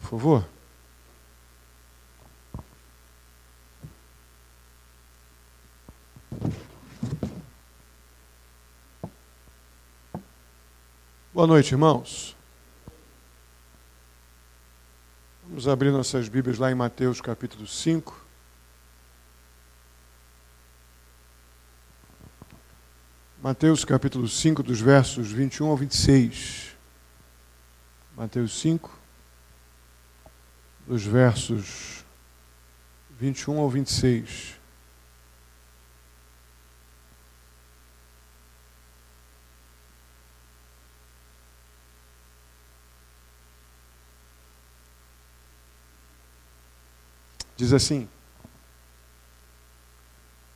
por favor. Boa noite, irmãos. Vamos abrir nossas Bíblias lá em Mateus capítulo 5. Mateus capítulo 5, dos versos 21 ao 26. Mateus 5, dos versos 21 ao 26. Diz assim: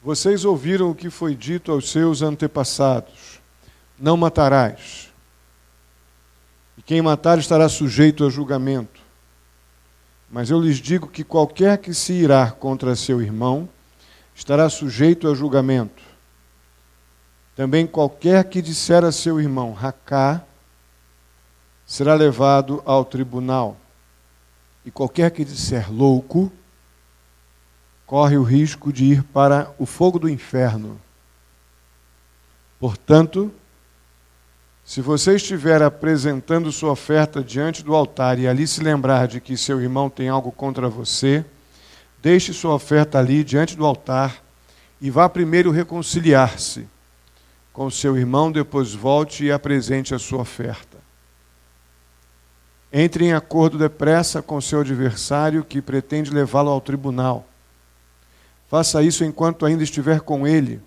Vocês ouviram o que foi dito aos seus antepassados: não matarás. E quem matar estará sujeito a julgamento. Mas eu lhes digo que qualquer que se irá contra seu irmão estará sujeito a julgamento. Também qualquer que disser a seu irmão racá será levado ao tribunal. E qualquer que disser louco corre o risco de ir para o fogo do inferno. Portanto, se você estiver apresentando sua oferta diante do altar e ali se lembrar de que seu irmão tem algo contra você, deixe sua oferta ali diante do altar e vá primeiro reconciliar-se com seu irmão, depois volte e apresente a sua oferta. Entre em acordo depressa com seu adversário que pretende levá-lo ao tribunal. Faça isso enquanto ainda estiver com ele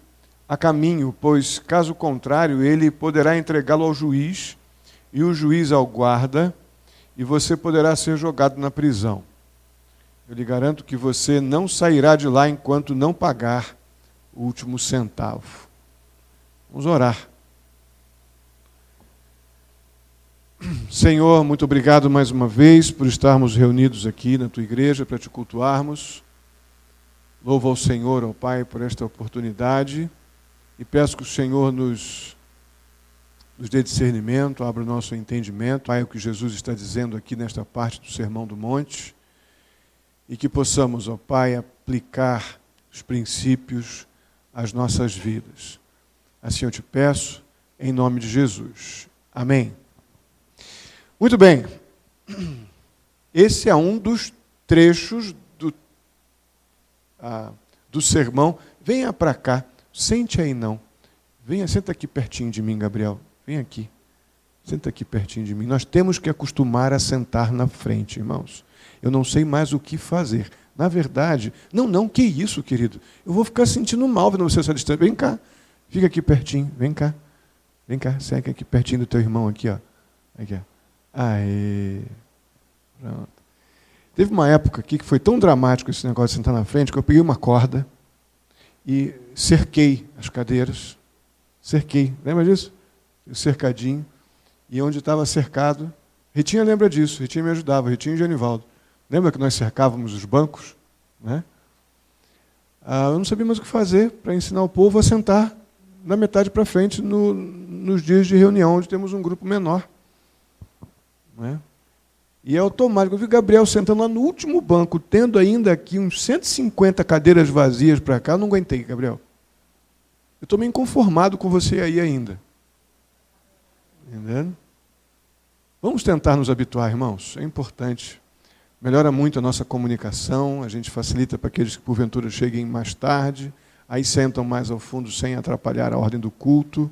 a caminho, pois, caso contrário, ele poderá entregá-lo ao juiz, e o juiz ao guarda, e você poderá ser jogado na prisão. Eu lhe garanto que você não sairá de lá enquanto não pagar o último centavo. Vamos orar. Senhor, muito obrigado mais uma vez por estarmos reunidos aqui na Tua igreja para Te cultuarmos. Louvo ao Senhor, ao Pai, por esta oportunidade e peço que o Senhor nos dê discernimento, abra o nosso entendimento, Pai, o que Jesus está dizendo aqui nesta parte do Sermão do Monte, e que possamos, ó Pai, aplicar os princípios às nossas vidas. Assim eu te peço, em nome de Jesus. Amém. Muito bem. Esse é um dos trechos do sermão. Venha para cá, sente aí não. Venha, senta aqui pertinho de mim, Gabriel. Vem aqui, senta aqui pertinho de mim. Nós temos que acostumar a sentar na frente, irmãos. Eu não sei mais o que fazer. Na verdade, não, que isso, querido? Eu vou ficar sentindo mal vendo você essa distância. Vem cá, fica aqui pertinho, vem cá, senta aqui pertinho do teu irmão aqui, ó. Aqui, ó. Aê, pronto. Teve uma época aqui que foi tão dramático esse negócio de sentar na frente que eu peguei uma corda e cerquei as cadeiras. Cerquei, lembra disso? Cercadinho. E onde estava cercado, Ritinha lembra disso, Ritinha me ajudava, Ritinha e Genivaldo. Lembra que nós cercávamos os bancos? Né? Eu não sabia mais o que fazer para ensinar o povo a sentar na metade para frente nos dias de reunião, onde temos um grupo menor. Né? E é automático. Eu vi Gabriel sentando lá no último banco, tendo ainda aqui uns 150 cadeiras vazias para cá. Eu não aguentei, Gabriel. Eu estou meio inconformado com você aí ainda. Entendendo? Vamos tentar nos habituar, irmãos. É importante. Melhora muito a nossa comunicação. A gente facilita para aqueles que, porventura, cheguem mais tarde. Aí sentam mais ao fundo sem atrapalhar a ordem do culto.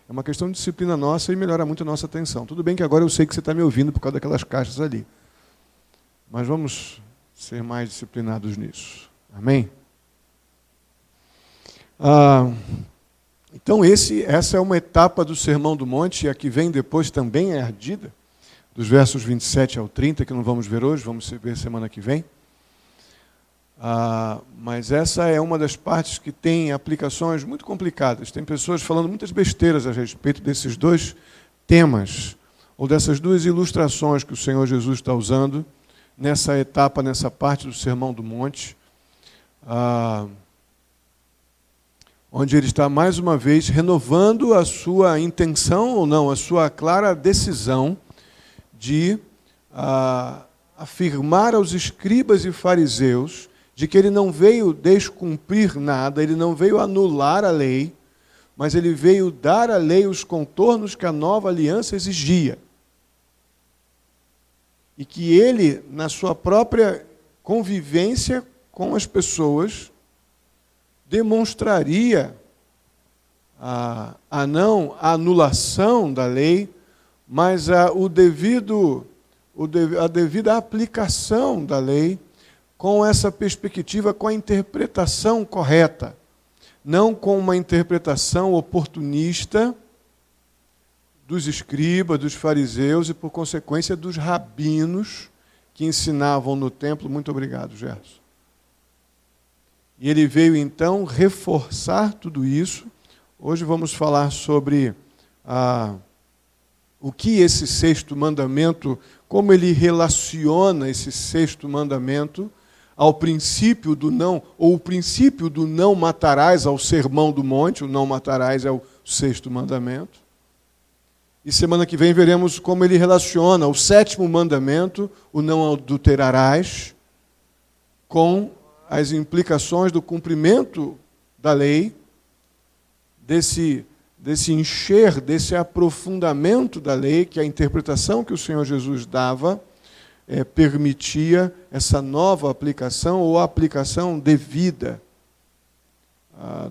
É uma questão de disciplina nossa e melhora muito a nossa atenção. Tudo bem que agora eu sei que você está me ouvindo por causa daquelas caixas ali. Mas vamos ser mais disciplinados nisso. Amém? Então essa é uma etapa do Sermão do Monte, e a que vem depois também é ardida, dos versos 27 ao 30, que não vamos ver hoje, vamos ver semana que vem. Mas essa é uma das partes que tem aplicações muito complicadas. Tem pessoas falando muitas besteiras a respeito desses dois temas, ou dessas duas ilustrações que o Senhor Jesus está usando nessa etapa, nessa parte do Sermão do Monte, onde ele está mais uma vez renovando a sua intenção ou não, a sua clara decisão de afirmar aos escribas e fariseus de que ele não veio descumprir nada, ele não veio anular a lei, mas ele veio dar à lei os contornos que a nova aliança exigia. E que ele, na sua própria convivência com as pessoas, demonstraria a anulação da lei, mas a devida aplicação da lei com essa perspectiva, com a interpretação correta, não com uma interpretação oportunista dos escribas, dos fariseus e, por consequência, dos rabinos que ensinavam no templo. Muito obrigado, Gerson. E ele veio, então, reforçar tudo isso. Hoje vamos falar sobre o que esse sexto mandamento, como ele relaciona esse sexto mandamento ao princípio do não, ou o princípio do não matarás ao sermão do monte. O não matarás é o sexto mandamento. E semana que vem veremos como ele relaciona o sétimo mandamento, o não adulterarás, com as implicações do cumprimento da lei, desse encher, desse aprofundamento da lei, que a interpretação que o Senhor Jesus dava permitia essa nova aplicação, ou a aplicação devida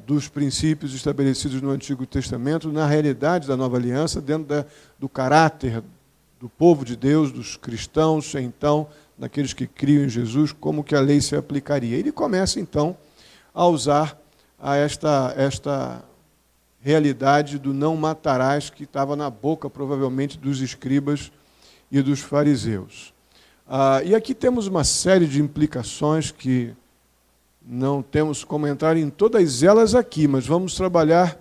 dos princípios estabelecidos no Antigo Testamento, na realidade da nova aliança, dentro do caráter do povo de Deus, dos cristãos, então, daqueles que criam em Jesus, como que a lei se aplicaria. Ele começa, então, a usar esta realidade do não matarás, que estava na boca, provavelmente, dos escribas e dos fariseus. E aqui temos uma série de implicações que não temos como entrar em todas elas aqui, mas vamos trabalhar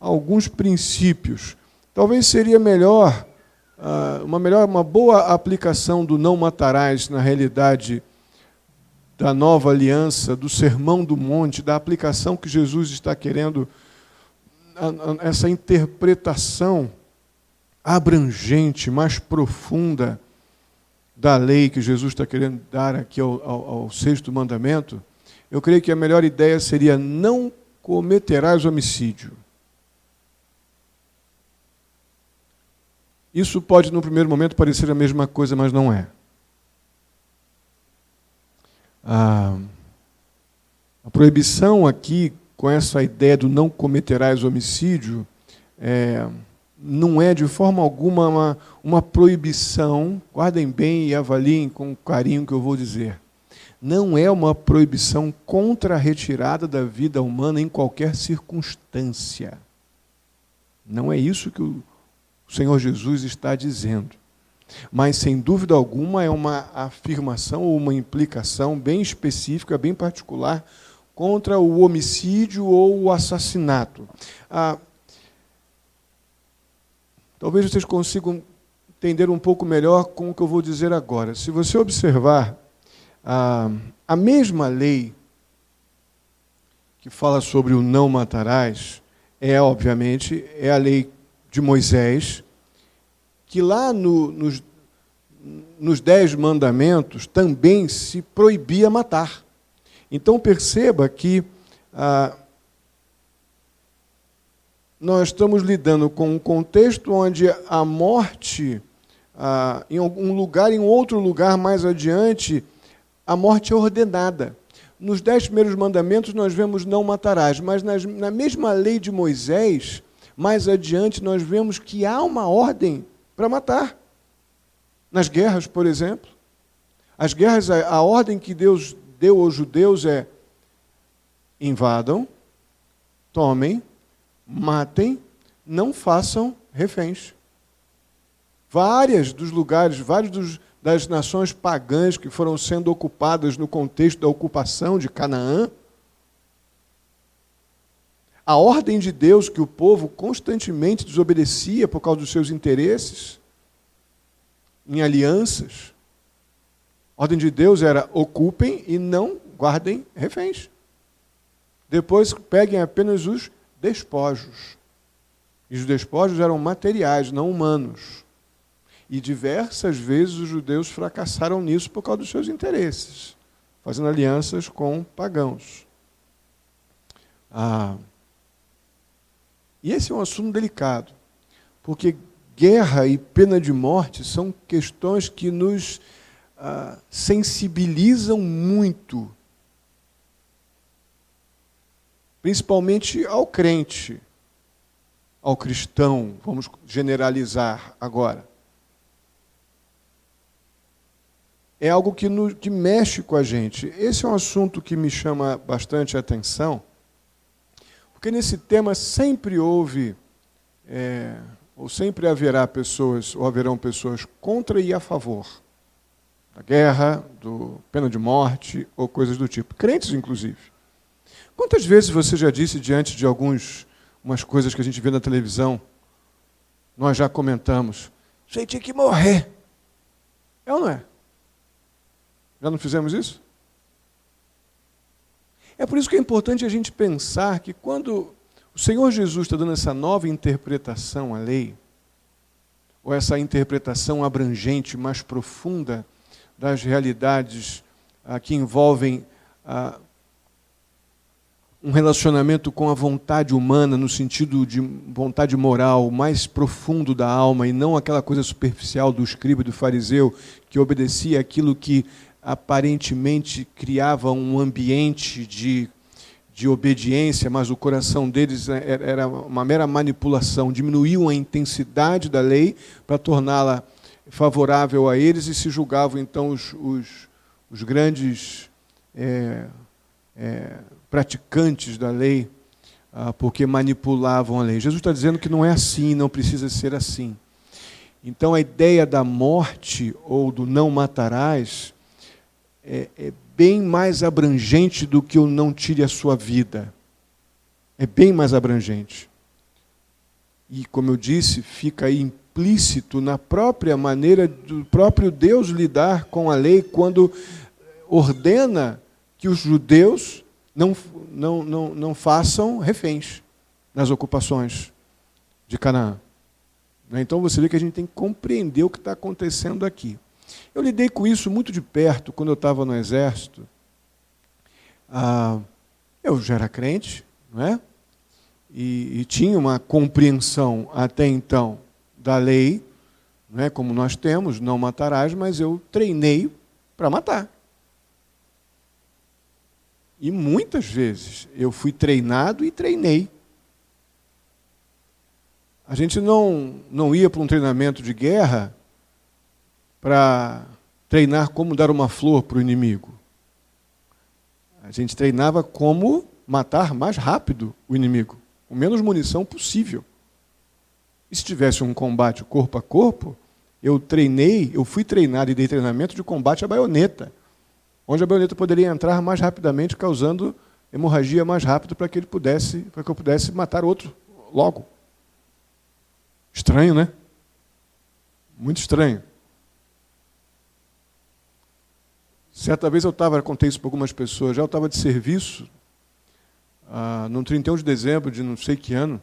alguns princípios. Talvez seria melhor, uma boa aplicação do não matarás na realidade da nova aliança, do Sermão do Monte, da aplicação que Jesus está querendo, essa interpretação abrangente, mais profunda da lei que Jesus está querendo dar aqui ao sexto mandamento. Eu creio que a melhor ideia seria: não cometerás homicídio. Isso pode, no primeiro momento, parecer a mesma coisa, mas não é. A proibição aqui, com essa ideia do não cometerás homicídio, não é de forma alguma uma proibição, guardem bem e avaliem com carinho o que eu vou dizer. Não é uma proibição contra a retirada da vida humana em qualquer circunstância. Não é isso que o Senhor Jesus está dizendo. Mas, sem dúvida alguma, é uma afirmação ou uma implicação bem específica, bem particular, contra o homicídio ou o assassinato. Talvez vocês consigam entender um pouco melhor com o que eu vou dizer agora. Se você observar, a mesma lei que fala sobre o não matarás obviamente, a lei de Moisés, que lá nos 10 mandamentos também se proibia matar. Então perceba que nós estamos lidando com um contexto onde a morte, em um outro lugar mais adiante, a morte é ordenada. Nos 10 primeiros mandamentos nós vemos não matarás, mas na mesma lei de Moisés, mais adiante, nós vemos que há uma ordem para matar. Nas guerras, por exemplo. As guerras, a ordem que Deus deu aos judeus é: invadam, tomem, matem, não façam reféns. Vários das nações pagãs que foram sendo ocupadas no contexto da ocupação de Canaã, a ordem de Deus que o povo constantemente desobedecia por causa dos seus interesses, em alianças, a ordem de Deus era: ocupem e não guardem reféns. Depois peguem apenas os despojos. E os despojos eram materiais, não humanos. E diversas vezes os judeus fracassaram nisso por causa dos seus interesses, fazendo alianças com pagãos. E esse é um assunto delicado, porque guerra e pena de morte são questões que nos sensibilizam muito, principalmente ao crente, ao cristão, vamos generalizar agora. É algo que mexe com a gente. Esse é um assunto que me chama bastante a atenção, porque nesse tema sempre houve, ou sempre haverá pessoas, ou haverão pessoas contra e a favor da guerra, do pena de morte, ou coisas do tipo. Crentes, inclusive. Quantas vezes você já disse diante de umas coisas que a gente vê na televisão, nós já comentamos, isso aí tinha que morrer. É ou não é? Já não fizemos isso? É por isso que é importante a gente pensar que quando o Senhor Jesus está dando essa nova interpretação à lei, ou essa interpretação abrangente, mais profunda das realidades que envolvem um relacionamento com a vontade humana, no sentido de vontade moral mais profundo da alma, e não aquela coisa superficial do escriba e do fariseu, que obedecia aquilo que aparentemente criava um ambiente de obediência, mas o coração deles era uma mera manipulação. Diminuíam a intensidade da lei para torná-la favorável a eles e se julgavam, então, os grandes praticantes da lei, porque manipulavam a lei. Jesus está dizendo que não é assim, não precisa ser assim. Então, a ideia da morte ou do não matarás é bem mais abrangente do que o não tire a sua vida. É bem mais abrangente. E, como eu disse, fica aí implícito na própria maneira do próprio Deus lidar com a lei, quando ordena que os judeus não façam reféns nas ocupações de Canaã. Então você vê que a gente tem que compreender o que está acontecendo aqui. Eu lidei com isso muito de perto quando eu estava no Exército. Eu já era crente, não é? E tinha uma compreensão até então da lei, não é? Como nós temos, não matarás, mas eu treinei para matar. E muitas vezes eu fui treinado e treinei. A gente não ia para um treinamento de guerra para treinar como dar uma flor para o inimigo. A gente treinava como matar mais rápido o inimigo, com menos munição possível. E se tivesse um combate corpo a corpo, eu fui treinado e dei treinamento de combate à baioneta, onde a baioneta poderia entrar mais rapidamente, causando hemorragia mais rápido para que eu pudesse matar outro logo. Estranho, né? Muito estranho. Certa vez contei isso para algumas pessoas, eu estava de serviço, no 31 de dezembro de não sei que ano,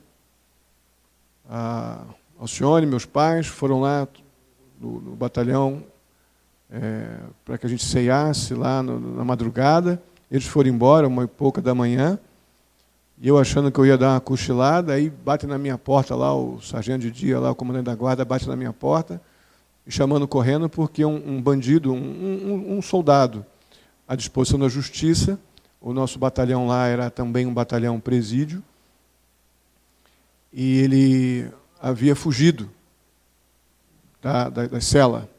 Alcione e meus pais foram lá no batalhão para que a gente ceiasse lá na madrugada. Eles foram embora, 1h pouca da manhã, e eu achando que eu ia dar uma cochilada, aí bate na minha porta lá, o sargento de dia, lá, o comandante da guarda, bate na minha porta, me chamando correndo, porque um bandido, um soldado à disposição da justiça, o nosso batalhão lá era também um batalhão presídio, e ele havia fugido da cela.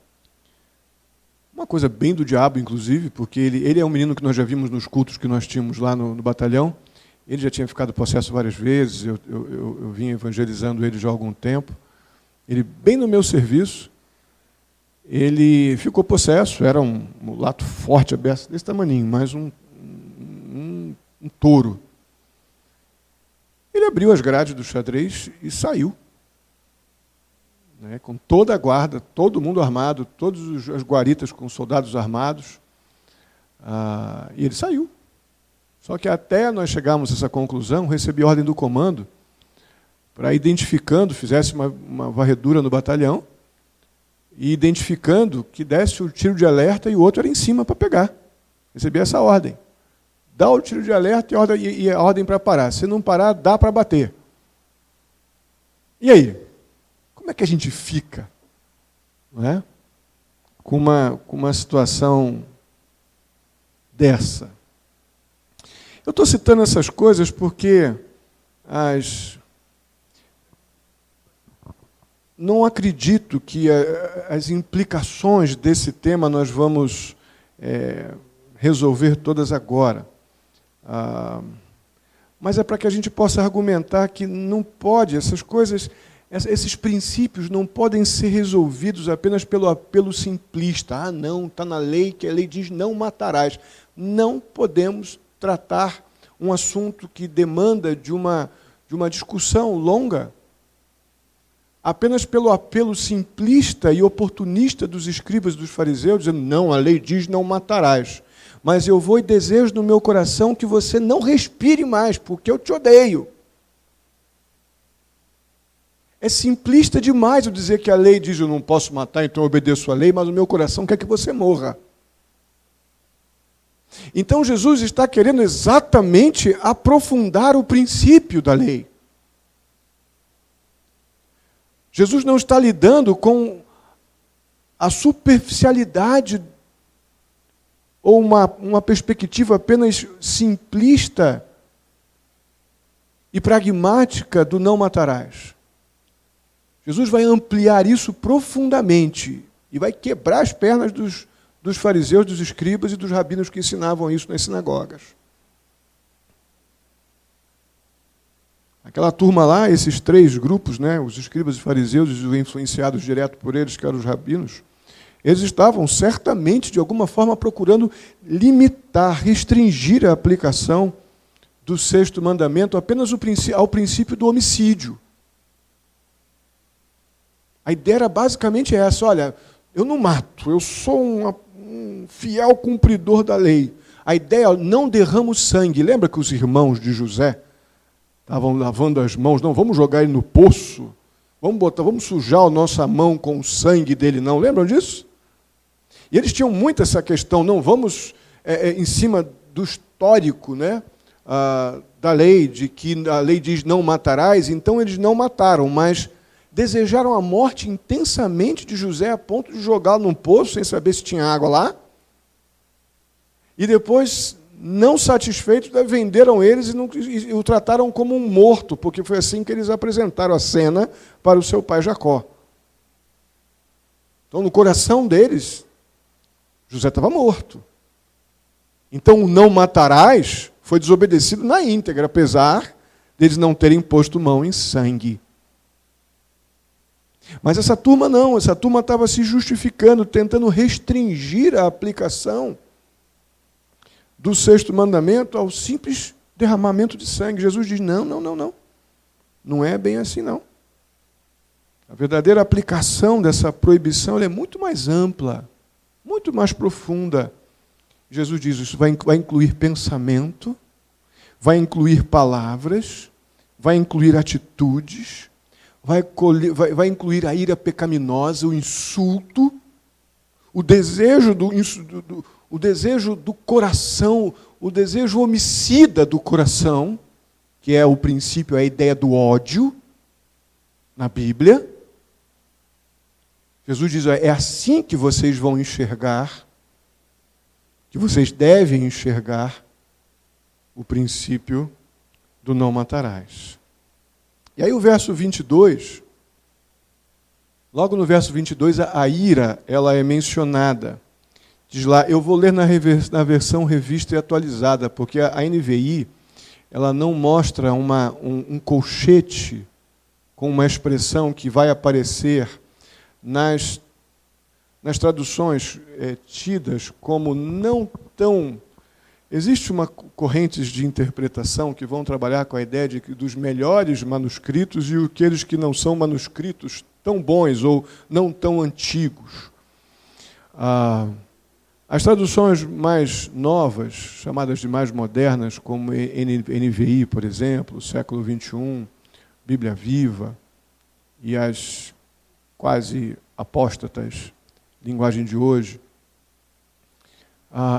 Uma coisa bem do diabo, inclusive, porque ele é um menino que nós já vimos nos cultos que nós tínhamos lá no batalhão. Ele já tinha ficado possesso várias vezes, eu vim evangelizando ele já há algum tempo. Ele, bem no meu serviço, ele ficou possesso, era um mulato forte, aberto, desse tamaninho, mais um touro. Ele abriu as grades do xadrez e saiu. Com toda a guarda, todo mundo armado, todas as guaritas com soldados armados. E ele saiu. Só que até nós chegarmos a essa conclusão, recebi ordem do comando para, identificando, fizesse uma varredura no batalhão, e identificando que desse o tiro de alerta e o outro era em cima para pegar. Recebia essa ordem. Dá o tiro de alerta e a ordem para parar. Se não parar, dá para bater. E aí? Como é que a gente fica? Não é? Com uma situação dessa. Eu estou citando essas coisas porque não acredito que as implicações desse tema nós vamos resolver todas agora. Mas é para que a gente possa argumentar que não pode, essas coisas, esses princípios não podem ser resolvidos apenas pelo apelo simplista. Ah, não, está na lei, que a lei diz não matarás. Não podemos tratar um assunto que demanda de uma discussão longa apenas pelo apelo simplista e oportunista dos escribas e dos fariseus, dizendo, não, a lei diz não matarás. Mas eu vou e desejo no meu coração que você não respire mais, porque eu te odeio. É simplista demais eu dizer que a lei diz eu não posso matar, então eu obedeço a lei, mas o meu coração quer que você morra. Então Jesus está querendo exatamente aprofundar o princípio da lei. Jesus não está lidando com a superficialidade ou uma perspectiva apenas simplista e pragmática do não matarás. Jesus vai ampliar isso profundamente e vai quebrar as pernas dos fariseus, dos escribas e dos rabinos que ensinavam isso nas sinagogas. Aquela turma lá, esses três grupos, né, os escribas e fariseus e os influenciados direto por eles, que eram os rabinos, eles estavam certamente, de alguma forma, procurando limitar, restringir a aplicação do sexto mandamento apenas ao princípio do homicídio. A ideia era basicamente essa, olha, eu não mato, eu sou um fiel cumpridor da lei. A ideia, não derramo sangue. Lembra que os irmãos de José estavam lavando as mãos? Não, vamos jogar ele no poço, vamos sujar a nossa mão com o sangue dele, não. Lembram disso? E eles tinham muito essa questão, não, vamos em cima do histórico, né, da lei, de que a lei diz não matarás, então eles não mataram, mas desejaram a morte intensamente de José a ponto de jogá-lo num poço sem saber se tinha água lá. E depois, não satisfeitos, venderam eles e o trataram como um morto, porque foi assim que eles apresentaram a cena para o seu pai Jacó. Então, no coração deles, José estava morto. Então, o não matarás foi desobedecido na íntegra, apesar deles não terem posto mão em sangue. Mas essa turma não, essa turma estava se justificando, tentando restringir a aplicação do sexto mandamento ao simples derramamento de sangue. Jesus diz, não. Não é bem assim, não. A verdadeira aplicação dessa proibição ela é muito mais ampla, muito mais profunda. Jesus diz, isso vai incluir pensamento, vai incluir palavras, vai incluir atitudes, vai incluir a ira pecaminosa, o insulto, o desejo do coração, o desejo homicida do coração, que é o princípio, a ideia do ódio na Bíblia. Jesus diz, é assim que vocês vão enxergar, que vocês devem enxergar o princípio do não matarás. E aí o verso 22, logo no verso 22, a ira ela é mencionada. Diz lá, eu vou ler na versão revista e atualizada, porque a NVI ela não mostra um colchete com uma expressão que vai aparecer nas traduções tidas como não tão... Existe uma correntes de interpretação que vão trabalhar com a ideia de que dos melhores manuscritos e aqueles que não são manuscritos tão bons ou não tão antigos. As traduções mais novas, chamadas de mais modernas, como NVI, por exemplo, século XXI, Bíblia Viva, e as quase apóstatas, linguagem de hoje,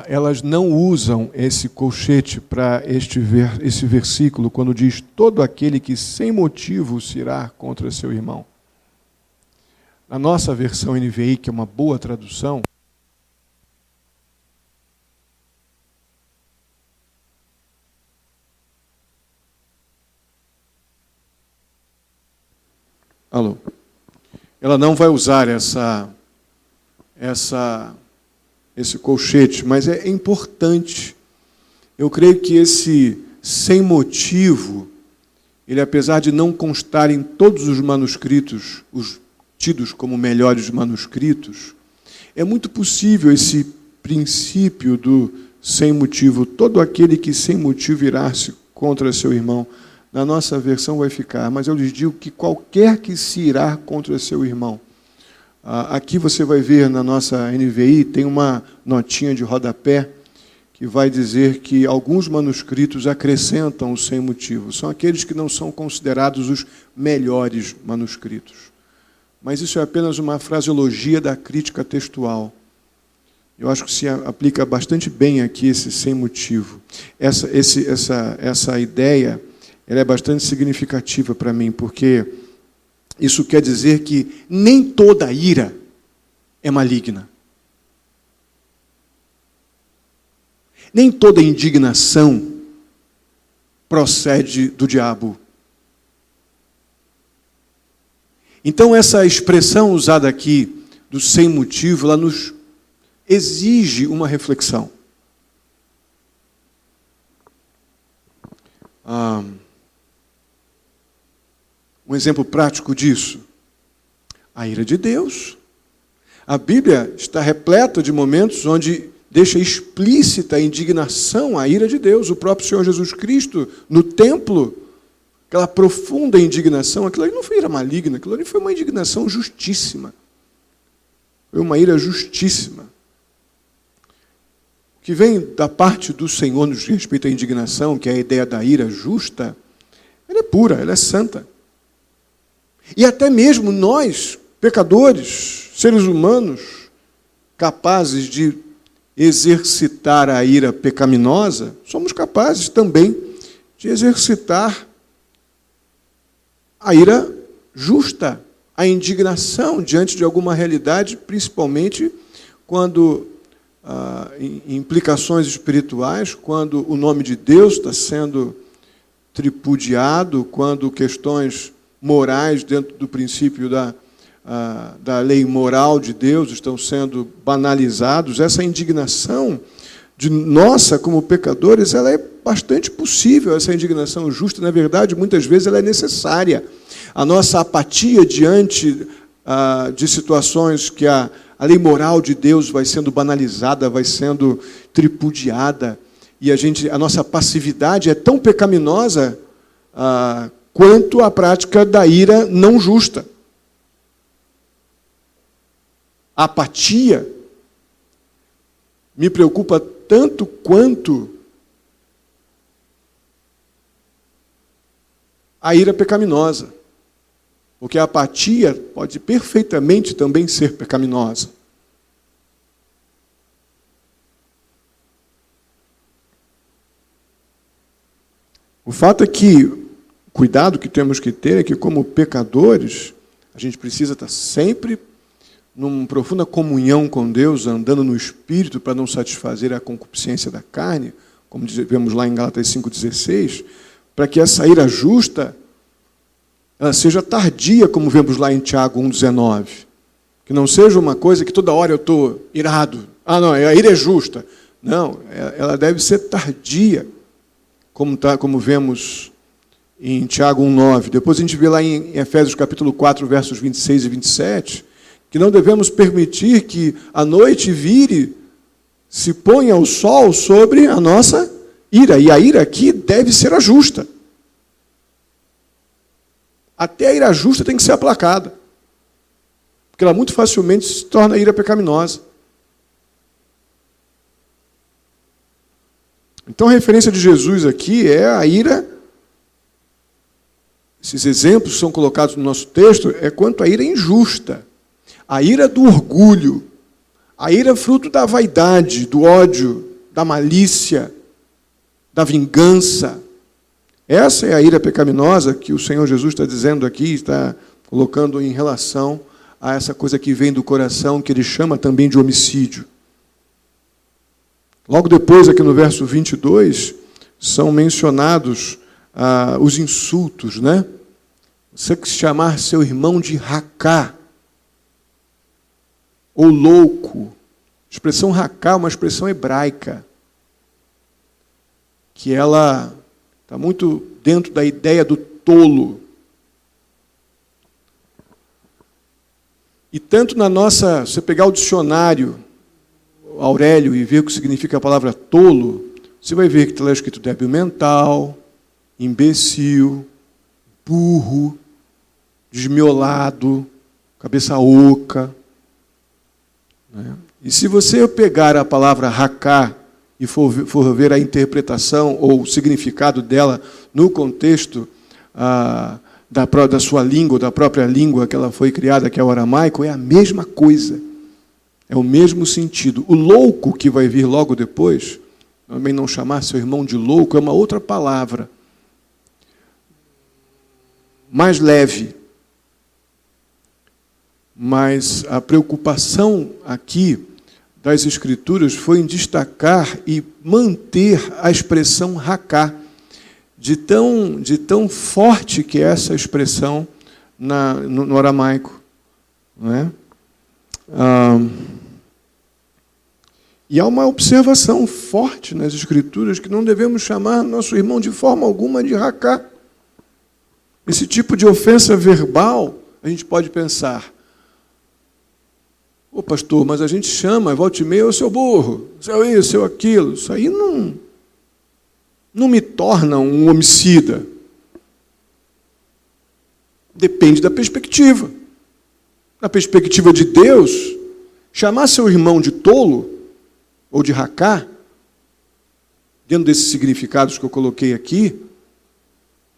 elas não usam esse colchete para esse versículo, quando diz: todo aquele que sem motivo se irá contra seu irmão. Na nossa versão NVI, que é uma boa tradução, ela não vai usar esse colchete, mas é importante. Eu creio que esse sem motivo, ele, apesar de não constar em todos os manuscritos, os tidos como melhores manuscritos, é muito possível esse princípio do sem motivo, todo aquele que sem motivo irá-se contra seu irmão. Na nossa versão vai ficar: mas eu lhes digo que qualquer que se irá contra seu irmão. Aqui você vai ver na nossa NVI, tem uma notinha de rodapé que vai dizer que alguns manuscritos acrescentam o sem motivo. São aqueles que não são considerados os melhores manuscritos. Mas isso é apenas uma fraseologia da crítica textual. Eu acho que se aplica bastante bem aqui esse sem motivo. Essa ideia, ela é bastante significativa para mim, porque isso quer dizer que nem toda ira é maligna. Nem toda indignação procede do diabo. Então, essa expressão usada aqui, do sem motivo, ela nos exige uma reflexão. Um exemplo prático disso: a ira de Deus. A Bíblia está repleta de momentos onde deixa explícita a indignação, a ira de Deus. O próprio Senhor Jesus Cristo, no templo, aquela profunda indignação, aquilo ali não foi ira maligna, aquilo ali foi uma indignação justíssima. Foi uma ira justíssima. O que vem da parte do Senhor no que respeita à indignação, que é a ideia da ira justa, ela é pura, ela é santa. E até mesmo nós, pecadores, seres humanos, capazes de exercitar a ira pecaminosa, somos capazes também de exercitar a ira justa, a indignação diante de alguma realidade, principalmente quando, em implicações espirituais, quando o nome de Deus está sendo tripudiado, quando questões morais dentro do princípio da lei moral de Deus estão sendo banalizados. Essa indignação de nossa como pecadores, ela é bastante possível, essa indignação justa. Na verdade, muitas vezes ela é necessária. A nossa apatia diante de situações que a lei moral de Deus vai sendo banalizada, vai sendo tripudiada, e a nossa passividade é tão pecaminosa quanto a prática da ira não justa. A apatia me preocupa tanto quanto a ira pecaminosa, porque a apatia pode perfeitamente também ser pecaminosa. O fato é que cuidado que temos que ter é que, como pecadores, a gente precisa estar sempre numa profunda comunhão com Deus, andando no Espírito, para não satisfazer a concupiscência da carne, como vemos lá em Gálatas 5,16, para que essa ira justa ela seja tardia, como vemos lá em Tiago 1,19. Que não seja uma coisa que toda hora eu estou irado. Não, a ira é justa. Não, ela deve ser tardia, como vemos em Tiago 1,9. Depois a gente vê lá em Efésios capítulo 4, versos 26 e 27, que não devemos permitir que a noite vire, se ponha o sol sobre a nossa ira. E a ira aqui deve ser a justa. Até a ira justa tem que ser aplacada, porque ela muito facilmente se torna ira pecaminosa. Então a referência de Jesus aqui é a ira. Esses exemplos são colocados no nosso texto, é quanto à ira injusta. a ira do orgulho, a ira fruto da vaidade, do ódio, da malícia, da vingança. Essa é a ira pecaminosa que o Senhor Jesus está dizendo aqui, está colocando em relação a essa coisa que vem do coração, que ele chama também de homicídio. Logo depois, aqui no verso 22, são mencionados os insultos, né? Você que se chamar seu irmão de racá, ou louco. A expressão racá é uma expressão hebraica, que ela está muito dentro da ideia do tolo. E tanto na nossa, se você pegar o dicionário Aurélio e ver o que significa a palavra tolo, você vai ver que está lá escrito débil mental, imbecil, burro, desmiolado, cabeça oca. Né? E se você pegar a palavra racá e for ver a interpretação ou o significado dela no contexto da sua língua, da própria língua que ela foi criada, que é o aramaico, é a mesma coisa. É o mesmo sentido. O louco, que vai vir logo depois, também não chamar seu irmão de louco, é uma outra palavra. Mais leve. Mas a preocupação aqui das Escrituras foi em destacar e manter a expressão racá, de tão forte que é essa expressão no aramaico. Não é? E há uma observação forte nas Escrituras que não devemos chamar nosso irmão de forma alguma de racá. Esse tipo de ofensa verbal, a gente pode pensar, ô pastor, mas a gente chama, volta e meia, ô seu burro, seu isso, seu aquilo. Isso aí não me torna um homicida. Depende da perspectiva. Na perspectiva de Deus, chamar seu irmão de tolo ou de racá, dentro desses significados que eu coloquei aqui,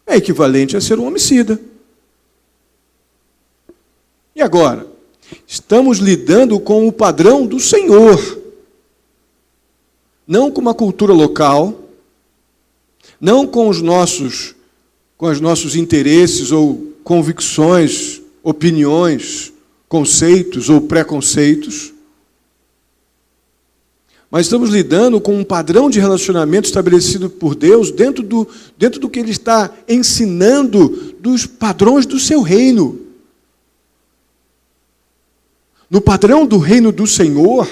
é equivalente a ser um homicida. E agora? Estamos lidando com o padrão do Senhor, não com uma cultura local, não com os nossos interesses ou convicções, opiniões, conceitos ou preconceitos, mas estamos lidando com um padrão de relacionamento estabelecido por Deus dentro do que Ele está ensinando dos padrões do seu reino. No padrão do reino do Senhor,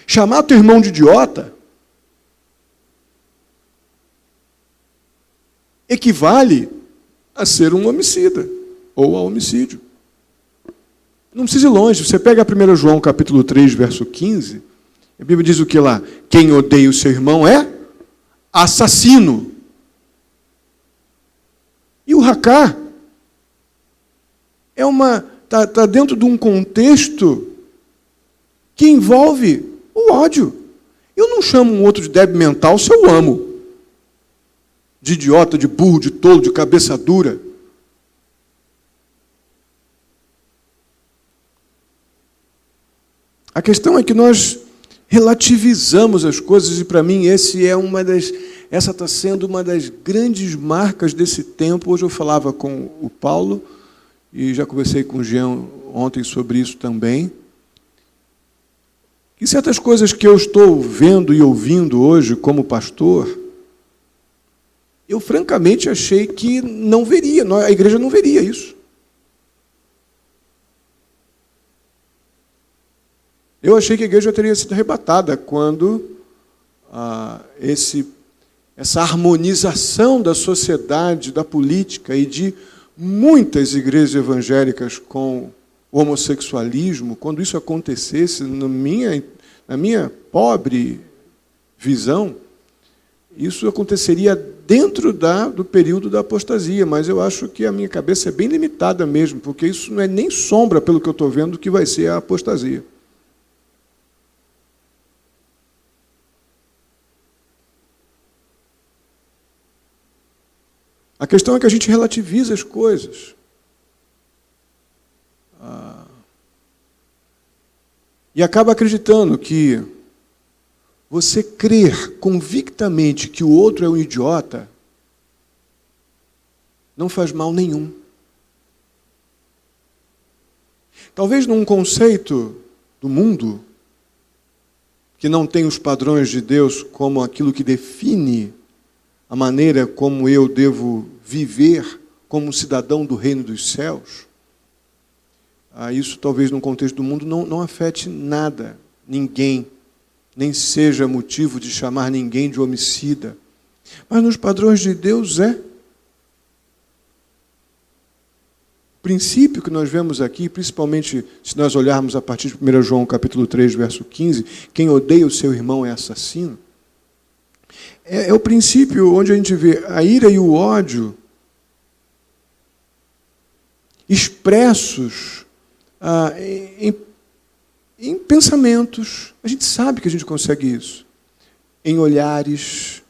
chamar teu irmão de idiota equivale a ser um homicida ou a homicídio. Não precisa ir longe. Você pega 1 João capítulo 3, verso 15, a Bíblia diz o que lá? Quem odeia o seu irmão é assassino. E o racá está dentro de um contexto que envolve o ódio. Eu não chamo um outro de débil mental se eu amo. De idiota, de burro, de tolo, de cabeça dura. A questão é que nós relativizamos as coisas, e para mim essa está sendo uma das grandes marcas desse tempo. Hoje eu falava com o Paulo, e já conversei com o Jean ontem sobre isso também. E certas coisas que eu estou vendo e ouvindo hoje como pastor, eu francamente achei que não veria, a igreja não veria isso. Eu achei que a igreja teria sido arrebatada quando essa harmonização da sociedade, da política e de muitas igrejas evangélicas com o homossexualismo, quando isso acontecesse, na minha pobre visão, isso aconteceria dentro do período da apostasia, mas eu acho que a minha cabeça é bem limitada mesmo, porque isso não é nem sombra, pelo que eu estou vendo, que vai ser a apostasia. A questão é que a gente relativiza as coisas. E acaba acreditando que você crer convictamente que o outro é um idiota não faz mal nenhum. Talvez num conceito do mundo que não tem os padrões de Deus como aquilo que define a maneira como eu devo viver como cidadão do reino dos céus, isso talvez num contexto do mundo não afete nada, ninguém, nem seja motivo de chamar ninguém de homicida. Mas nos padrões de Deus é. O princípio que nós vemos aqui, principalmente se nós olharmos a partir de 1 João capítulo 3, verso 15, quem odeia o seu irmão é assassino. É o princípio onde a gente vê a ira e o ódio expressos em pensamentos. A gente sabe que a gente consegue isso. Em olhares.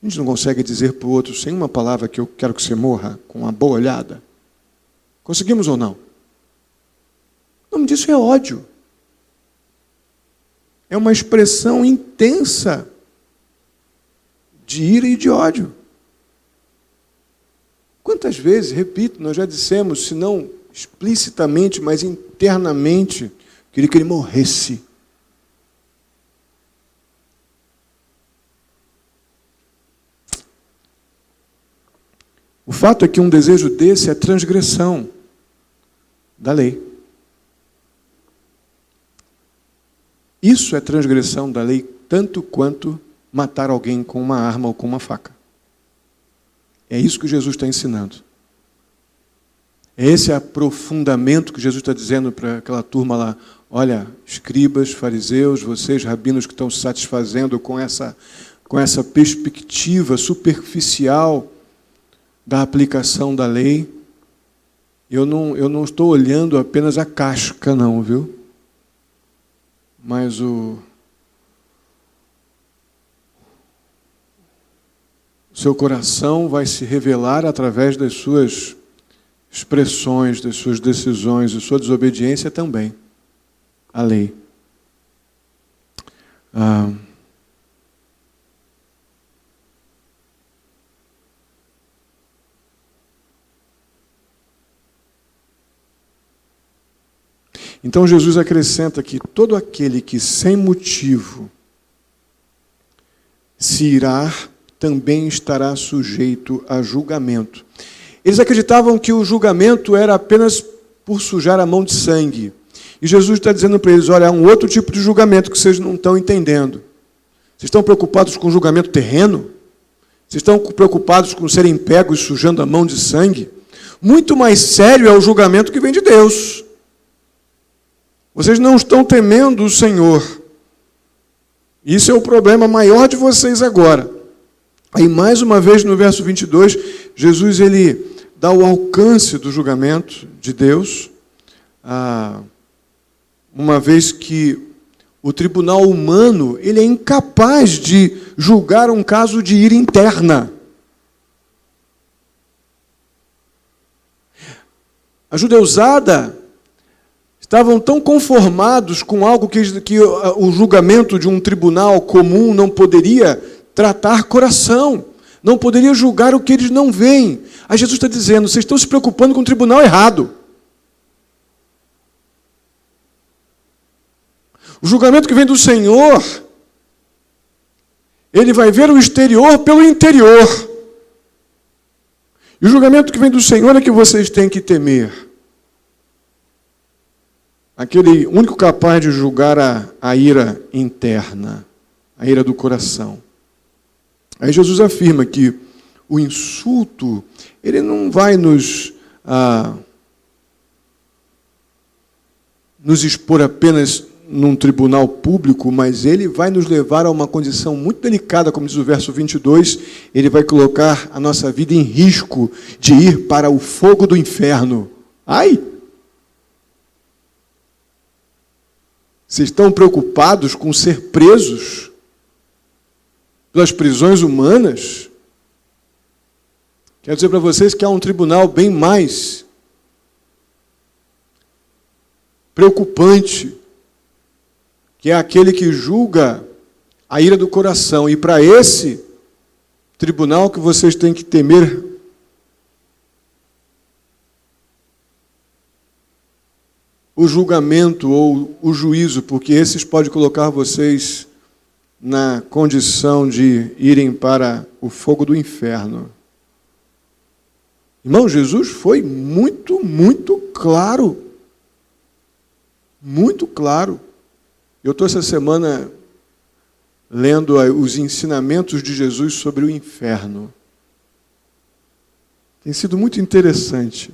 A gente não consegue dizer para o outro, sem uma palavra, que eu quero que você morra, com uma boa olhada. Conseguimos ou não? O nome disso é ódio. É uma expressão intensa de ira e de ódio. Quantas vezes, repito, nós já dissemos, se não explicitamente, mas internamente, queria que ele morresse. O fato é que um desejo desse é transgressão da lei. Isso é transgressão da lei tanto quanto matar alguém com uma arma ou com uma faca. É isso que Jesus está ensinando. É esse aprofundamento que Jesus está dizendo para aquela turma lá. Olha, escribas, fariseus, vocês, rabinos que estão se satisfazendo com essa perspectiva superficial da aplicação da lei. Eu não estou olhando apenas a casca, não, viu? Mas o seu coração vai se revelar através das suas expressões, das suas decisões, e sua desobediência também à lei. Então Jesus acrescenta que todo aquele que sem motivo se irar, também estará sujeito a julgamento. Eles acreditavam que o julgamento era apenas por sujar a mão de sangue. E Jesus está dizendo para eles, olha, há um outro tipo de julgamento que vocês não estão entendendo. Vocês estão preocupados com o julgamento terreno? Vocês estão preocupados com serem pegos sujando a mão de sangue? Muito mais sério é o julgamento que vem de Deus. Vocês não estão temendo o Senhor. Isso é o problema maior de vocês agora. Aí, mais uma vez, no verso 22, Jesus ele dá o alcance do julgamento de Deus, uma vez que o tribunal humano ele é incapaz de julgar um caso de ira interna. A judeusada estavam tão conformados com algo que o julgamento de um tribunal comum não poderia tratar coração, não poderia julgar o que eles não veem. Aí Jesus está dizendo, vocês estão se preocupando com o tribunal errado. O julgamento que vem do Senhor, ele vai ver o exterior pelo interior. E o julgamento que vem do Senhor é que vocês têm que temer. Aquele único capaz de julgar a ira interna, a ira do coração. Aí Jesus afirma que o insulto, ele não vai nos expor apenas num tribunal público, mas ele vai nos levar a uma condição muito delicada, como diz o verso 22, ele vai colocar a nossa vida em risco de ir para o fogo do inferno. Ai! Vocês estão preocupados com ser presos pelas prisões humanas? Quero dizer para vocês que há um tribunal bem mais preocupante, que é aquele que julga a ira do coração. E para esse tribunal que vocês têm que temer o julgamento ou o juízo, porque esses podem colocar vocês na condição de irem para o fogo do inferno. Irmão, Jesus foi muito claro. Muito claro. Eu estou essa semana lendo os ensinamentos de Jesus sobre o inferno. Tem sido muito interessante.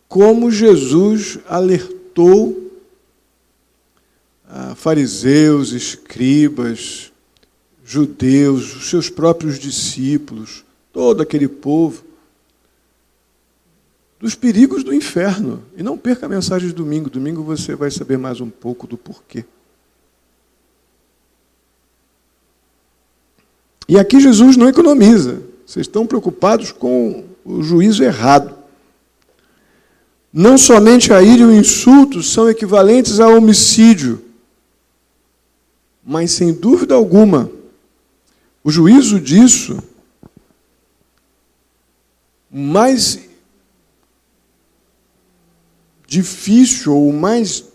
Como Jesus alertou a fariseus, escribas, judeus, os seus próprios discípulos, todo aquele povo, dos perigos do inferno. E não perca a mensagem de domingo. Domingo você vai saber mais um pouco do porquê. E aqui Jesus não economiza. Vocês estão preocupados com o juízo errado. Não somente a ira e o insulto são equivalentes a homicídio, mas, sem dúvida alguma, o juízo disso, mais difícil ou mais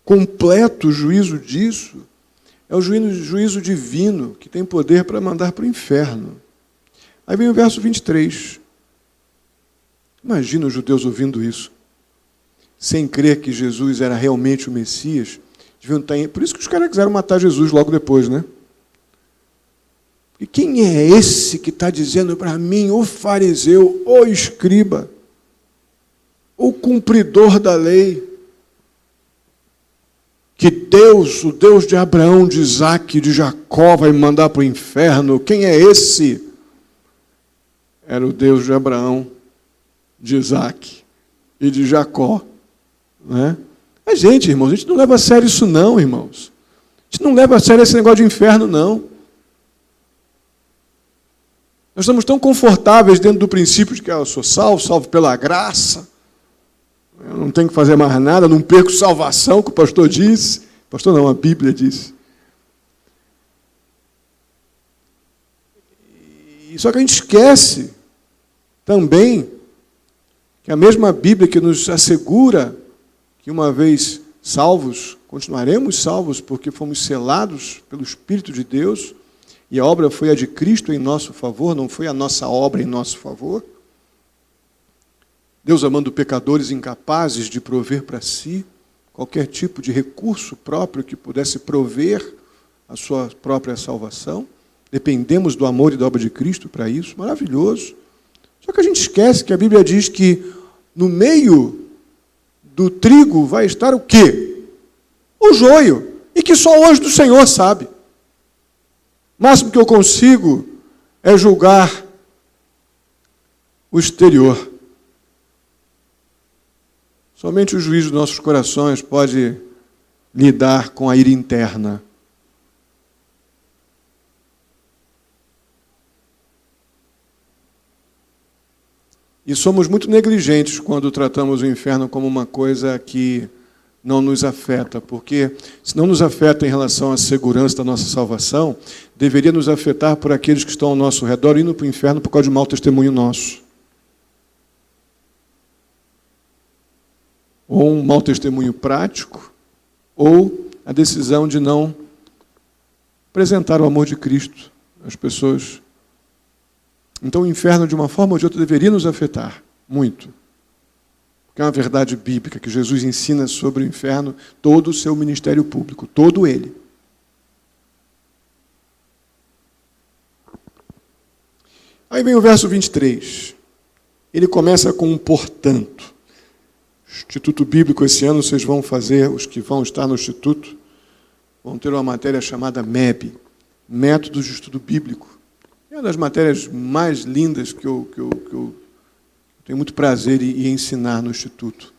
completo juízo disso é o juízo divino, que tem poder para mandar para o inferno. Aí vem o verso 23. Imagina os judeus ouvindo isso, sem crer que Jesus era realmente o Messias. Deviam estar Por isso que os caras quiseram matar Jesus logo depois, né? E quem é esse que está dizendo para mim, o fariseu, o escriba, o cumpridor da lei, que Deus, o Deus de Abraão, de Isaac, de Jacó, vai me mandar para o inferno? Quem é esse? Era o Deus de Abraão, de Isaac e de Jacó. Né? A gente, irmãos, a gente não leva a sério isso não, irmãos. A gente não leva a sério esse negócio de inferno, não. Nós estamos tão confortáveis dentro do princípio de que eu sou salvo pela graça. Eu não tenho que fazer mais nada, não perco salvação, que o pastor disse. Pastor não, a Bíblia disse. Só que a gente esquece também que a mesma Bíblia que nos assegura que uma vez salvos, continuaremos salvos porque fomos selados pelo Espírito de Deus e a obra foi a de Cristo em nosso favor, não foi a nossa obra em nosso favor. Deus amando pecadores incapazes de prover para si qualquer tipo de recurso próprio que pudesse prover a sua própria salvação. Dependemos do amor e da obra de Cristo para isso. Maravilhoso. Só que a gente esquece que a Bíblia diz que no meio do trigo vai estar o quê? O joio. E que só o anjo do Senhor sabe. O máximo que eu consigo é julgar o exterior. Somente o juízo dos nossos corações pode lidar com a ira interna. E somos muito negligentes quando tratamos o inferno como uma coisa que não nos afeta, porque se não nos afeta em relação à segurança da nossa salvação, deveria nos afetar por aqueles que estão ao nosso redor indo para o inferno por causa de mau testemunho nosso. Ou um mau testemunho prático, ou a decisão de não apresentar o amor de Cristo às pessoas. Então o inferno, de uma forma ou de outra, deveria nos afetar muito. Porque é uma verdade bíblica que Jesus ensina sobre o inferno todo o seu ministério público, todo ele. Aí vem o verso 23. Ele começa com um portanto. Instituto Bíblico, esse ano vocês vão fazer, os que vão estar no Instituto, vão ter uma matéria chamada MEB, Métodos de Estudo Bíblico. É uma das matérias mais lindas que eu tenho muito prazer em ensinar no Instituto.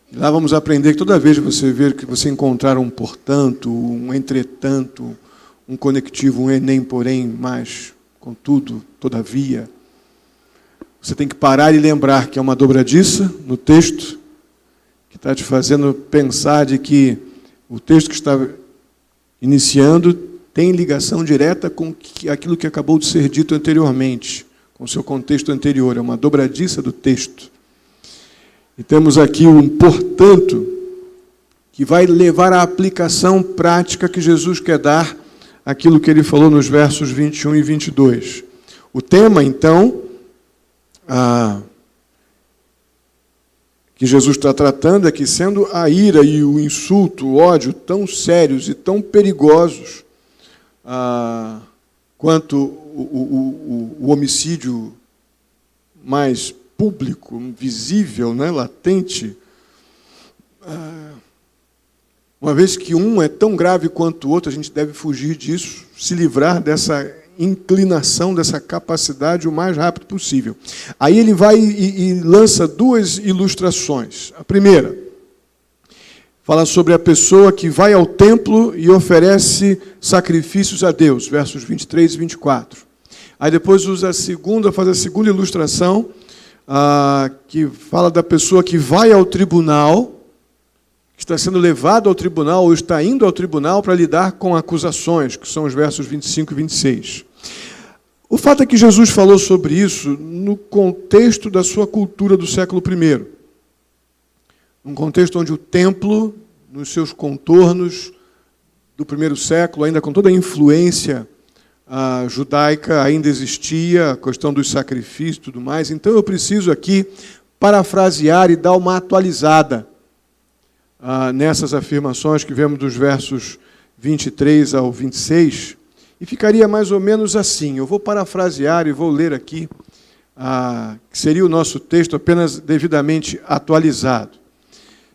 E lá vamos aprender que toda vez que você ver que você encontrar um portanto, um entretanto, um conectivo, um nem, porém, mas, contudo, todavia, você tem que parar e lembrar que é uma dobradiça no texto, que está te fazendo pensar de que o texto que está iniciando tem ligação direta com aquilo que acabou de ser dito anteriormente, com o seu contexto anterior, é uma dobradiça do texto. E temos aqui um portanto, que vai levar à aplicação prática que Jesus quer dar àquilo que ele falou nos versos 21 e 22. O tema, então, que Jesus está tratando é que, sendo a ira e o insulto, o ódio tão sérios e tão perigosos quanto o homicídio mais público, visível, né, latente, uma vez que um é tão grave quanto o outro, a gente deve fugir disso, se livrar dessa inclinação, dessa capacidade o mais rápido possível. Aí ele vai e lança duas ilustrações. A primeira fala sobre a pessoa que vai ao templo e oferece sacrifícios a Deus, versos 23 e 24. Aí depois usa faz a segunda ilustração, que fala da pessoa que vai ao tribunal, que está sendo levado ao tribunal ou está indo ao tribunal para lidar com acusações, que são os versos 25 e 26. O fato é que Jesus falou sobre isso no contexto da sua cultura do século I. Um contexto onde o templo, nos seus contornos do primeiro século, ainda com toda a influência judaica, ainda existia a questão dos sacrifícios e tudo mais. Então eu preciso aqui parafrasear e dar uma atualizada nessas afirmações que vemos dos versos 23 ao 26, e ficaria mais ou menos assim. Eu vou parafrasear e vou ler aqui, que seria o nosso texto apenas devidamente atualizado.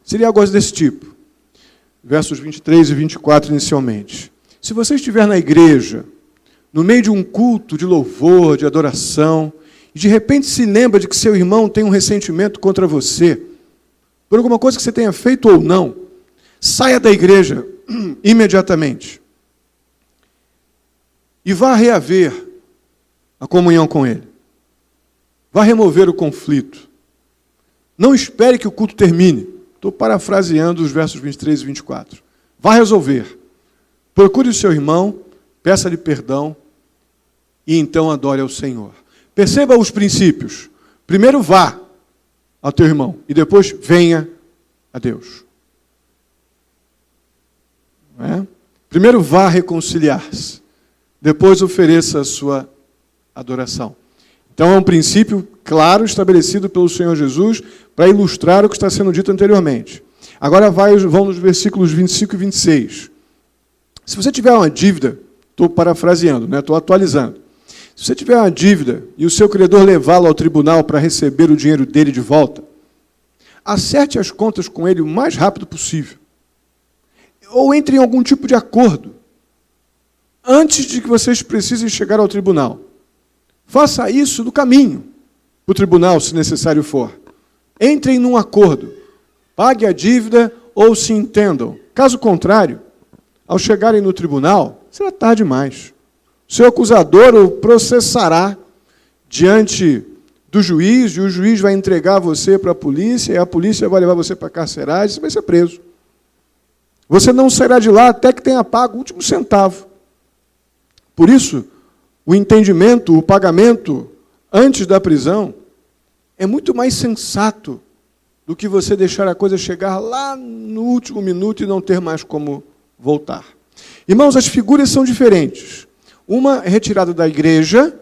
Seria algo desse tipo, versos 23 e 24 inicialmente. Se você estiver na igreja, no meio de um culto de louvor, de adoração, e de repente se lembra de que seu irmão tem um ressentimento contra você, por alguma coisa que você tenha feito ou não, saia da igreja imediatamente e vá reaver a comunhão com ele. Vá remover o conflito. Não espere que o culto termine. Estou parafraseando os versos 23 e 24. Vá resolver. Procure o seu irmão, peça-lhe perdão e então adore ao Senhor. Perceba os princípios. Primeiro vá ao teu irmão e depois venha a Deus. Não é? Primeiro vá reconciliar-se, depois ofereça a sua adoração. Então é um princípio claro estabelecido pelo Senhor Jesus para ilustrar o que está sendo dito anteriormente. Agora vão nos versículos 25 e 26. Se você tiver uma dívida, estou parafraseando, né? Estou atualizando. Se você tiver uma dívida e o seu credor levá-lo ao tribunal para receber o dinheiro dele de volta, acerte as contas com ele o mais rápido possível. Ou entre em algum tipo de acordo, antes de que vocês precisem chegar ao tribunal. Faça isso no caminho para o tribunal, se necessário for. Entrem num acordo. Pague a dívida ou se entendam. Caso contrário, ao chegarem no tribunal, será tarde demais. Seu acusador o processará diante do juiz, e o juiz vai entregar você para a polícia, e a polícia vai levar você para a carceragem, você vai ser preso. Você não sairá de lá até que tenha pago o último centavo. Por isso, o entendimento, o pagamento antes da prisão é muito mais sensato do que você deixar a coisa chegar lá no último minuto e não ter mais como voltar. Irmãos, as figuras são diferentes. Uma é retirada da igreja,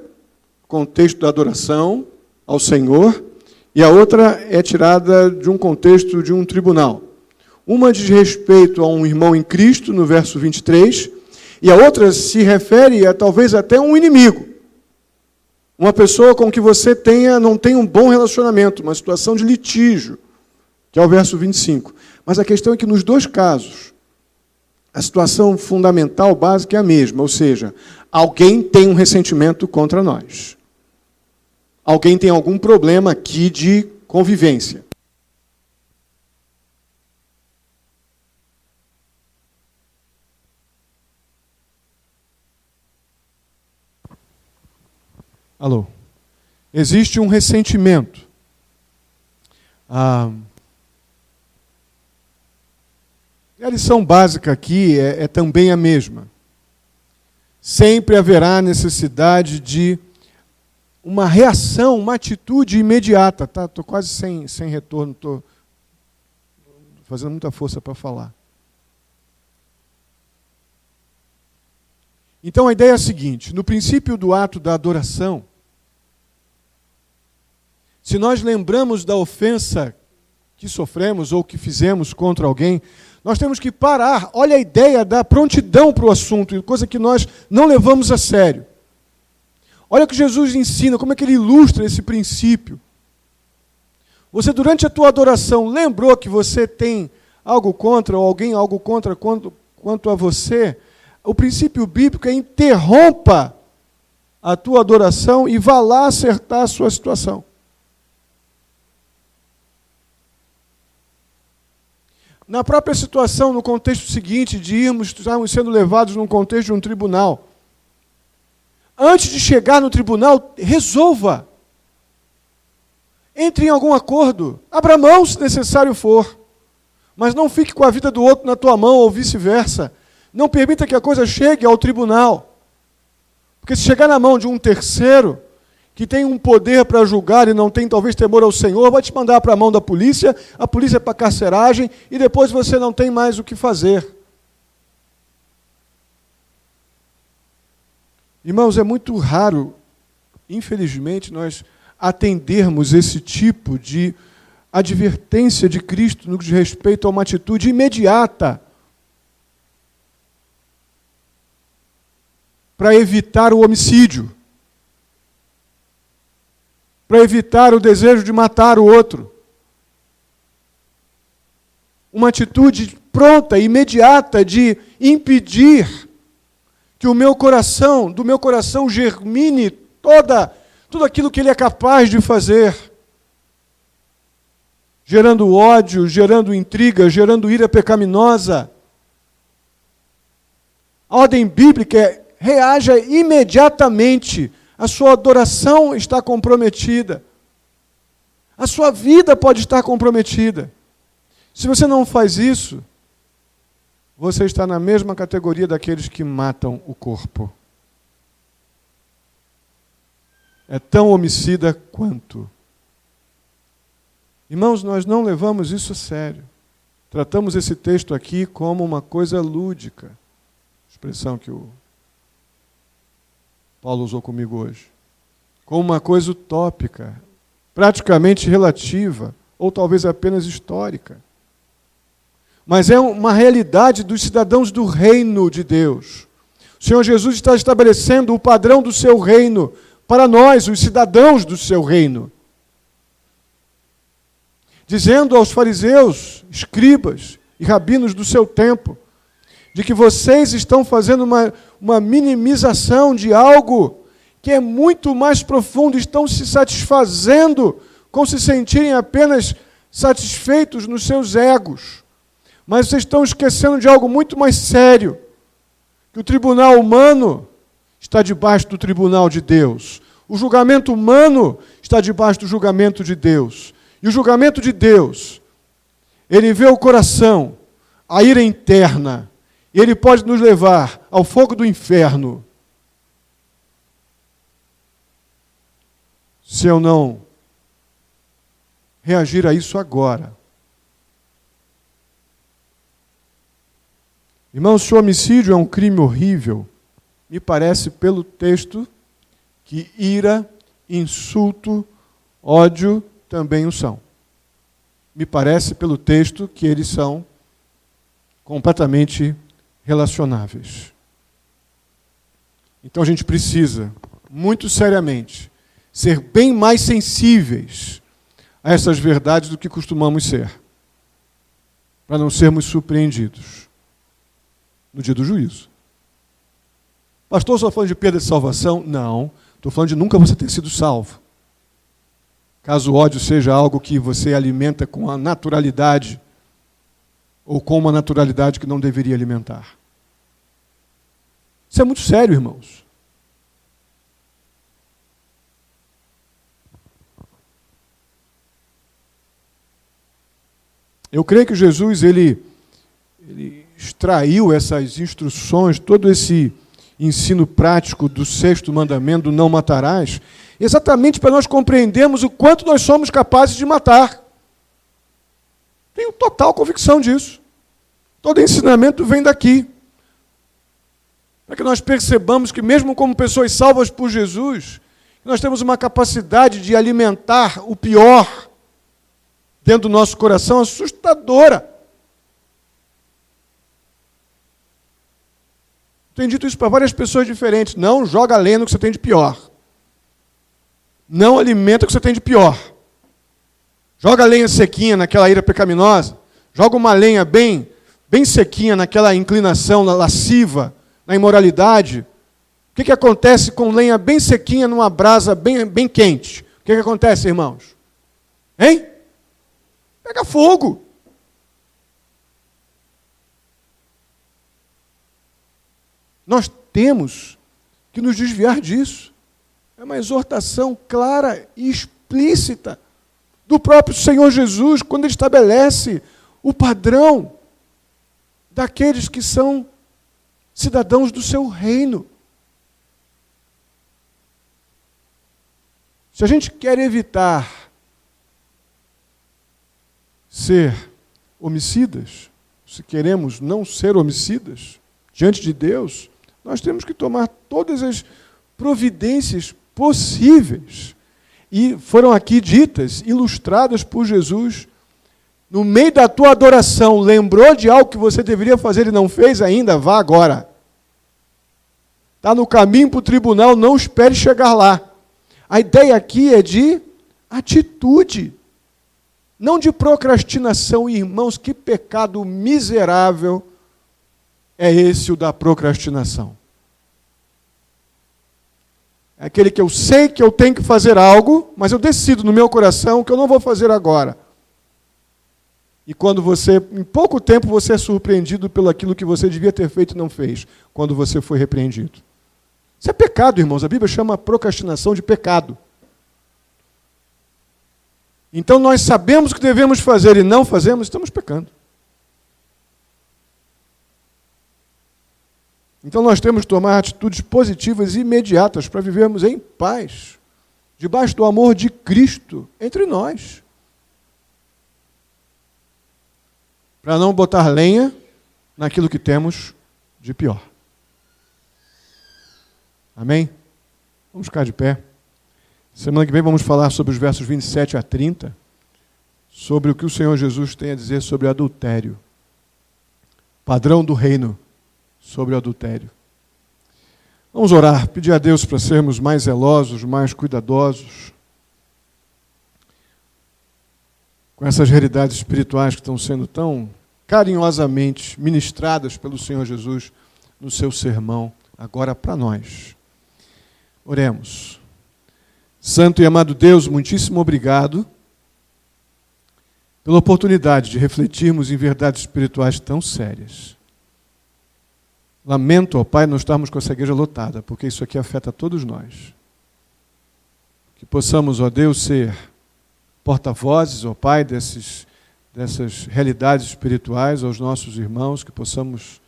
contexto da adoração ao Senhor, e a outra é tirada de um contexto de um tribunal. Uma diz respeito a um irmão em Cristo, no verso 23, e a outra se refere a talvez até um inimigo. Uma pessoa com que você não tenha um bom relacionamento, uma situação de litígio, que é o verso 25. Mas a questão é que nos dois casos, a situação fundamental, básica, é a mesma, ou seja, alguém tem um ressentimento contra nós. Alguém tem algum problema aqui de convivência. Alô? Existe um ressentimento. E a lição básica aqui é também a mesma. Sempre haverá necessidade de uma reação, uma atitude imediata. Estou quase sem retorno, estou fazendo muita força para falar. Então a ideia é a seguinte: no princípio do ato da adoração, se nós lembramos da ofensa que sofremos ou que fizemos contra alguém, nós temos que parar. Olha a ideia da prontidão para o assunto, coisa que nós não levamos a sério. Olha o que Jesus ensina, como é que ele ilustra esse princípio. Você, durante a tua adoração, lembrou que você tem algo contra, ou alguém algo contra quanto a você? O princípio bíblico é: interrompa a tua adoração e vá lá acertar a sua situação. Na própria situação, no contexto seguinte, de estarmos sendo levados num contexto de um tribunal, antes de chegar no tribunal, resolva. Entre em algum acordo. Abra mão se necessário for. Mas não fique com a vida do outro na tua mão ou vice-versa. Não permita que a coisa chegue ao tribunal. Porque se chegar na mão de um terceiro, que tem um poder para julgar e não tem talvez temor ao Senhor, vai te mandar para a mão da polícia, a polícia para a carceragem, e depois você não tem mais o que fazer. Irmãos, é muito raro, infelizmente, nós atendermos esse tipo de advertência de Cristo no que diz respeito a uma atitude imediata para evitar o homicídio, para evitar o desejo de matar o outro. Uma atitude pronta, imediata, de impedir que do meu coração germine tudo aquilo que ele é capaz de fazer, gerando ódio, gerando intriga, gerando ira pecaminosa. A ordem bíblica é: reaja imediatamente. A sua adoração está comprometida. A sua vida pode estar comprometida. Se você não faz isso, você está na mesma categoria daqueles que matam o corpo. É tão homicida quanto. Irmãos, nós não levamos isso a sério. Tratamos esse texto aqui como uma coisa lúdica. Expressão que o Paulo usou comigo hoje. Como uma coisa utópica, praticamente relativa, ou talvez apenas histórica. Mas é uma realidade dos cidadãos do reino de Deus. O Senhor Jesus está estabelecendo o padrão do seu reino para nós, os cidadãos do seu reino. Dizendo aos fariseus, escribas e rabinos do seu tempo, de que vocês estão fazendo uma minimização de algo que é muito mais profundo, estão se satisfazendo com se sentirem apenas satisfeitos nos seus egos. Mas vocês estão esquecendo de algo muito mais sério, que o tribunal humano está debaixo do tribunal de Deus. O julgamento humano está debaixo do julgamento de Deus. E o julgamento de Deus, ele vê o coração, a ira interna, e ele pode nos levar ao fogo do inferno. Se eu não reagir a isso agora. Irmãos, se o homicídio é um crime horrível, me parece pelo texto que ira, insulto, ódio também o são. Me parece pelo texto que eles são completamente relacionáveis. Então a gente precisa, muito seriamente, ser bem mais sensíveis a essas verdades do que costumamos ser, para não sermos surpreendidos no dia do juízo. Pastor, só falando de perda de salvação? Não, estou falando de nunca você ter sido salvo. Caso o ódio seja algo que você alimenta com a naturalidade, ou com uma naturalidade que não deveria alimentar. Isso é muito sério, irmãos. Eu creio que Jesus, ele extraiu essas instruções, todo esse ensino prático do 6º mandamento, do não matarás, exatamente para nós compreendermos o quanto nós somos capazes de matar. Tenho total convicção disso. Todo ensinamento vem daqui. Para que nós percebamos que mesmo como pessoas salvas por Jesus, nós temos uma capacidade de alimentar o pior dentro do nosso coração assustadora. Tenho dito isso para várias pessoas diferentes. Não joga lenha no que você tem de pior. Não alimenta o que você tem de pior. Joga a lenha sequinha naquela ira pecaminosa. Joga uma lenha bem sequinha naquela inclinação lasciva, na imoralidade. O que acontece com lenha bem sequinha numa brasa bem quente? O que acontece, irmãos? Hein? Pega fogo. Nós temos que nos desviar disso. É uma exortação clara e explícita do próprio Senhor Jesus, quando Ele estabelece o padrão daqueles que são cidadãos do seu reino. Se a gente quer evitar ser homicidas, se queremos não ser homicidas diante de Deus, nós temos que tomar todas as providências possíveis. E foram aqui ditas, ilustradas por Jesus. No meio da tua adoração, lembrou de algo que você deveria fazer e não fez ainda? Vá agora. Está no caminho para o tribunal, não espere chegar lá. A ideia aqui é de atitude, não de procrastinação. Irmãos, que pecado miserável é esse o da procrastinação. É aquele que eu sei que eu tenho que fazer algo, mas eu decido no meu coração que eu não vou fazer agora. E quando em pouco tempo, você é surpreendido pelo aquilo que você devia ter feito e não fez, quando você foi repreendido. Isso é pecado, irmãos. A Bíblia chama a procrastinação de pecado. Então, nós sabemos o que devemos fazer e não fazemos, estamos pecando. Então, nós temos que tomar atitudes positivas e imediatas para vivermos em paz, debaixo do amor de Cristo entre nós. Para não botar lenha naquilo que temos de pior. Amém? Vamos ficar de pé. Semana que vem vamos falar sobre os versos 27 a 30, sobre o que o Senhor Jesus tem a dizer sobre adultério. Padrão do reino sobre o adultério. Vamos orar, pedir a Deus para sermos mais zelosos, mais cuidadosos com essas realidades espirituais que estão sendo tão carinhosamente ministradas pelo Senhor Jesus no seu sermão, agora para nós. Oremos. Santo e amado Deus, muitíssimo obrigado pela oportunidade de refletirmos em verdades espirituais tão sérias. Lamento, ó Pai, não estarmos com essa igreja lotada, porque isso aqui afeta todos nós. Que possamos, ó Deus, ser porta-vozes, ó Pai, dessas realidades espirituais aos nossos irmãos, que possamos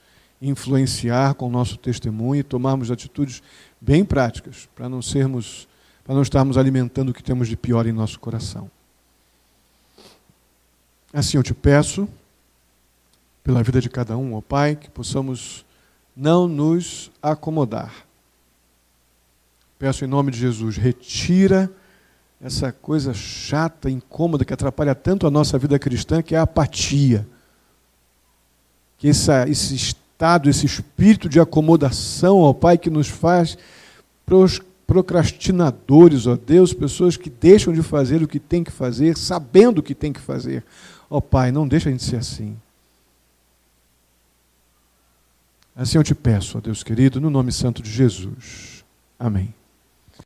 influenciar com o nosso testemunho e tomarmos atitudes bem práticas, para não estarmos alimentando o que temos de pior em nosso coração. Assim eu te peço, pela vida de cada um, ó Pai, que possamos não nos acomodar. Peço em nome de Jesus, retira essa coisa chata, incômoda, que atrapalha tanto a nossa vida cristã, que é a apatia. Que esse estado, esse espírito de acomodação, ó Pai, que nos faz procrastinadores, ó Deus, pessoas que deixam de fazer o que tem que fazer, sabendo o que tem que fazer. Ó Pai, não deixa a gente ser assim. Assim eu te peço, ó Deus querido, no nome santo de Jesus. Amém.